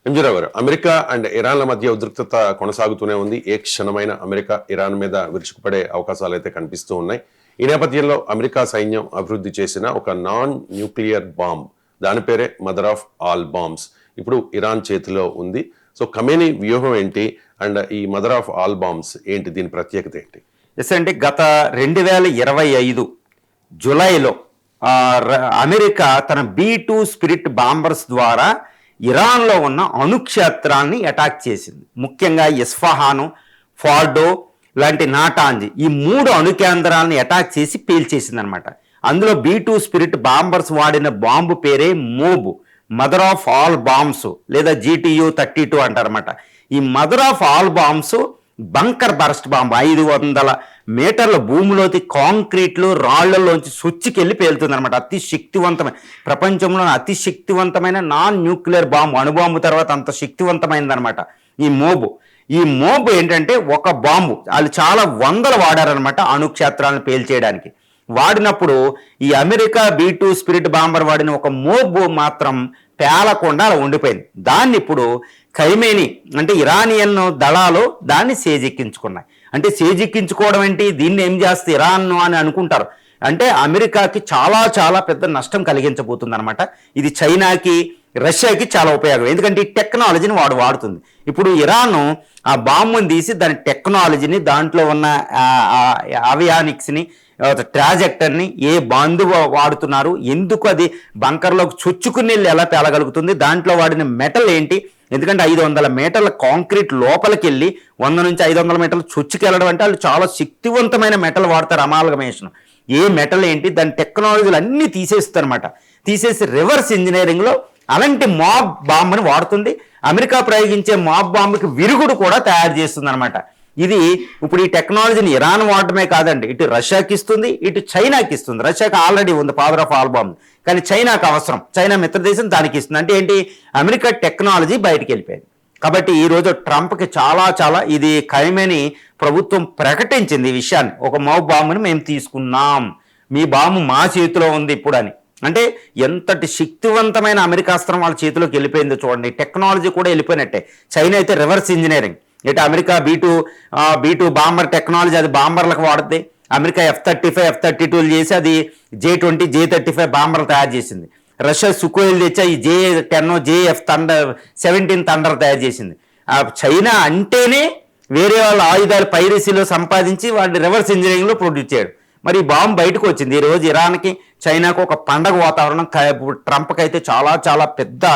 ఎంజీరావు గారు, America and ఇరాన్ల మధ్య ఉద్రిక్తత కొనసాగుతూనే ఉంది. ఏ క్షణమైన అమెరికా ఇరాన్ మీద విరుచుకుపడే అవకాశాలు అయితే కనిపిస్తూ ఉన్నాయి. ఈ నేపథ్యంలో అమెరికా సైన్యం అభివృద్ధి చేసిన ఒక నాన్ న్యూక్లియర్ బాంబ్, దాని పేరే మదర్ ఆఫ్ ఆల్ బాంబ్స్, ఇప్పుడు ఇరాన్ చేతిలో ఉంది. సో ఖమేనీ వ్యూహం ఏంటి అండ్ ఈ మదర్ ఆఫ్ ఆల్ బాంబ్స్ ఏంటి, దీని ప్రత్యేకత ఏంటి? ఎస్ అంటే గత 2025 జూలైలో అమెరికా తన B2 స్పిరిట్ బాంబర్స్ ద్వారా ఇరాన్లో ఉన్న అణుక్షేత్రాన్ని అటాక్ చేసింది. ముఖ్యంగా ఇస్ఫహాను, ఫార్డో లాంటి నాటాంజ్, ఈ 3 అణుకేంద్రాలని అటాక్ చేసి పేల్చేసింది అనమాట. అందులో B2 స్పిరిట్ బాంబర్స్ వాడిన బాంబు పేరే MOAB, mother of all bombs లేదా GTU-32 అంటారన్నమాట. ఈ mother of all bombs bunker burst bomb, 500 మీటర్ల భూమిలోకి కాంక్రీట్లు రాళ్లలోంచి సొచ్చుకెళ్ళి పేలుతుంది అనమాట. అతి శక్తివంతమైన, ప్రపంచంలోని అతి శక్తివంతమైన నాన్ న్యూక్లియర్ బాంబు, అణుబాంబు తర్వాత అంత శక్తివంతమైనది అనమాట ఈ మోబు ఏంటంటే ఒక బాంబు వాళ్ళు చాలా వందలు వాడారనమాట అణుక్షేత్రాలను పేల్చేయడానికి. వాడినప్పుడు ఈ అమెరికా B2 స్పిరిట్ బాంబర్ వాడిన ఒక మోబు మాత్రం పేలకుండా అలా ఉండిపోయింది. దాన్ని ఇప్పుడు ఖైమేనీ అంటే ఇరానియన్ దళాలు దాన్ని సేజెక్కించుకున్నాయి. అంటే సేజెక్కించుకోవడం ఏంటి, దీన్ని ఏం చేస్తే ఇరాన్ అని అనుకుంటారు. అంటే అమెరికాకి చాలా చాలా పెద్ద నష్టం కలిగించబోతుంది అనమాట. ఇది చైనాకి, రష్యాకి చాలా ఉపయోగం. ఎందుకంటే ఈ టెక్నాలజీని వాడుతుంది. ఇప్పుడు ఇరాన్ ఆ బాంబుని తీసి దాని టెక్నాలజీని, దాంట్లో ఉన్న అవియానిక్స్ని, ట్రాజెక్టర్ని, ఏ బాంబు వాడుతున్నారు, ఎందుకు అది బంకర్లోకి చొచ్చుకుని ఎలా పేలగలుగుతుంది, దాంట్లో వాడిన మెటల్ ఏంటి. ఎందుకంటే 500 మీటర్ల కాంక్రీట్ లోపలికి వెళ్ళి 100 నుంచి 500 మీటర్లు చొచ్చుకెళ్ళడం అంటే వాళ్ళు చాలా శక్తివంతమైన మెటల్ వాడతారు, అమాల్గమేషన్. ఏ మెటల్ ఏంటి, దాని టెక్నాలజీలు అన్నీ తీసేస్తారనమాట. తీసేసి రివర్స్ ఇంజనీరింగ్లో అలాంటి మాబ్ బాంబుని వాడుతుంది. అమెరికా ప్రయోగించే మాబ్ బాంబుకి విరుగుడు కూడా తయారు చేస్తుంది అనమాట. ఇది ఇప్పుడు ఈ టెక్నాలజీని ఇరాన్ వాడటమే కాదండి, ఇటు రష్యాకి ఇస్తుంది, ఇటు చైనాకి ఇస్తుంది. రష్యాకి ఆల్రెడీ ఉంది ఫాదర్ ఆఫ్ ఆల్ బాంబ్, కానీ చైనాకి అవసరం, చైనా మిత్రదేశం దానికి ఇస్తుంది. అంటే ఏంటి, అమెరికా టెక్నాలజీ బయటికి వెళ్ళిపోయింది. కాబట్టి ఈరోజు ట్రంప్కి చాలా చాలా ఇది ఖైమేనీ ప్రభుత్వం ప్రకటించింది ఈ విషయాన్ని, ఒక మాబ్ బాంబుని మేము తీసుకున్నాం, మీ బాంబు మా చేతిలో ఉంది ఇప్పుడు అని. అంటే ఎంతటి శక్తివంతమైన అమెరికా అస్త్రం వాళ్ళ చేతిలోకి వెళ్ళిపోయిందో చూడండి. టెక్నాలజీ కూడా వెళ్ళిపోయినట్టే. చైనా అయితే రివర్స్ ఇంజనీరింగ్, ఇటు అమెరికా B2 బాంబర్ టెక్నాలజీ అది బాంబర్లకు వాడుతుంది. అమెరికా F-35 F-32 చేసి అది J-20 J-35 బాంబర్లు తయారు చేసింది. రష్యా సుకోయిలు తెచ్చి ఈ J-10 J-F-17 థండర్ తయారు చేసింది. చైనా అంటేనే వేరే వాళ్ళ ఆయుధాలు పైరసీలో సంపాదించి వాడిని రివర్స్ ఇంజనీరింగ్లో ప్రొడ్యూస్ చేయడు. మరి ఈ బాంబు బయటకు వచ్చింది. ఈరోజు ఇరాన్కి, చైనాకు ఒక పండగ వాతావరణం. ట్రంప్కి అయితే చాలా చాలా పెద్ద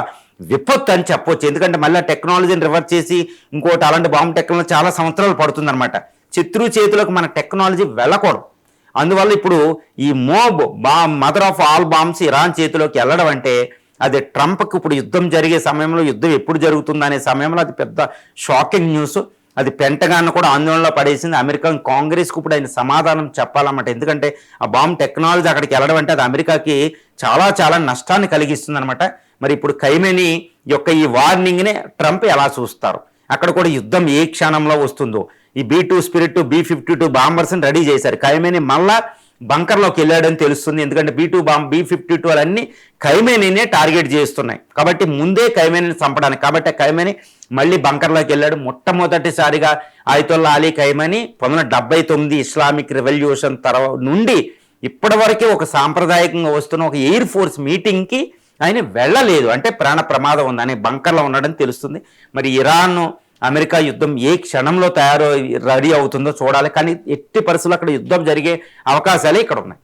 విపత్తు అని చెప్పొచ్చు. ఎందుకంటే మళ్ళీ టెక్నాలజీని రివర్స్ చేసి ఇంకోటి అలాంటి బాంబు టెక్నాలజీ చాలా సంవత్సరాలు పడుతుందన్నమాట. శత్రు చేతులకు మన టెక్నాలజీ వెళ్ళకూడదు. అందువల్ల ఇప్పుడు ఈ mother of all bombs Iran చేతిలోకి వెళ్ళడం అంటే అది ట్రంప్కి ఇప్పుడు యుద్ధం జరిగే సమయంలో, యుద్ధం ఎప్పుడు జరుగుతుందనే సమయంలో అది పెద్ద షాకింగ్ న్యూస్. అది పెంటగాన్ కూడా ఆందోళనలో పడేసింది. అమెరికన్ కాంగ్రెస్కి ఇప్పుడు ఆయన సమాధానం చెప్పాలన్నమాట. ఎందుకంటే ఆ బాంబ్ టెక్నాలజీ అక్కడికి వెళ్ళడం అంటే అది అమెరికాకి చాలా చాలా నష్టాన్ని కలిగిస్తుంది అనమాట. మరి ఇప్పుడు ఖైమేనీ యొక్క ఈ వార్నింగ్ని ట్రంప్ ఎలా చూస్తారు, అక్కడ కూడా యుద్ధం ఏ క్షణంలో వస్తుందో. ఈ B2 స్పిరిట్ B-52 బాంబర్స్ని రెడీ చేశారు. ఖైమేనీ మళ్ళా బంకర్లోకి వెళ్ళాడని తెలుస్తుంది. ఎందుకంటే B-52 అన్నీ ఖైమేనీనే టార్గెట్ చేస్తున్నాయి కాబట్టి ముందే ఖైమేనీని చంపడానికి. కాబట్టి ఖైమేనీ మళ్ళీ బంకర్లోకి వెళ్ళాడు. మొట్టమొదటిసారిగా ఆయతుల్లా అలీ ఖైమేనీ 1979 ఇస్లామిక్ రెవల్యూషన్ తర్వాత నుండి ఇప్పటివరకే ఒక సాంప్రదాయకంగా వస్తున్న ఒక ఎయిర్ ఫోర్స్ మీటింగ్కి ఆయన వెళ్ళలేదు. అంటే ప్రాణ ప్రమాదం ఉందని బంకర్లో ఉన్నాడని తెలుస్తుంది. మరి ఇరాన్ అమెరికా యుద్ధం ఏ క్షణంలో రెడీ అవుతుందో చూడాలి. కానీ ఎట్టి పరిస్థితుల్లో అక్కడ యుద్ధం జరిగే అవకాశాలే ఇక్కడ ఉన్నాయి.